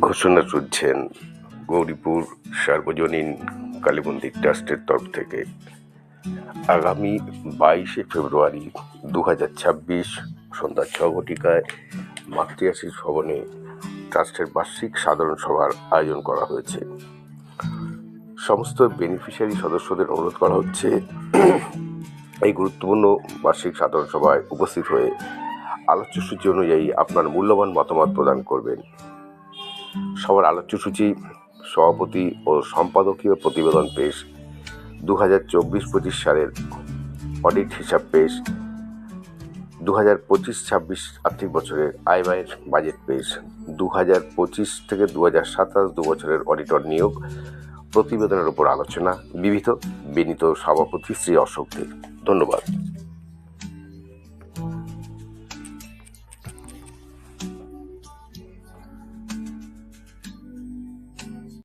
ঘোষণা শুনছেন গৌরীপুর সার্বজনীন কালী মন্দির ট্রাস্টের তরফ থেকে। আগামী 22শে ফেব্রুয়ারি 2026 সন্ধ্যা 6 ঘটিকায় মাতৃআশীষ ভবনে ট্রাস্টের বার্ষিক সাধারণ সভার আয়োজন করা হয়েছে। সমস্ত বেনিফিশিয়ারি সদস্যদের অনুরোধ করা হচ্ছে এই গুরুত্বপূর্ণ বার্ষিক সাধারণ সভায় উপস্থিত হয়ে আলোচ্যসূচি অনুযায়ী আপনার মূল্যবান মতামত প্রদান করবেন। সবার আলোচ্যসূচি, সভাপতি ও সম্পাদকীয় প্রতিবেদন পেশ, 2024-25 সালের অডিট হিসাব পেশ, 2025-26 আর্থিক বছরের আয় ব্যয়ের বাজেট পেশ, 2025 থেকে 2027 দুবছরের অডিটর নিয়োগ প্রতিবেদনের উপর আলোচনা। বিনীত সভাপতি শ্রী অশোক দে। ধন্যবাদ।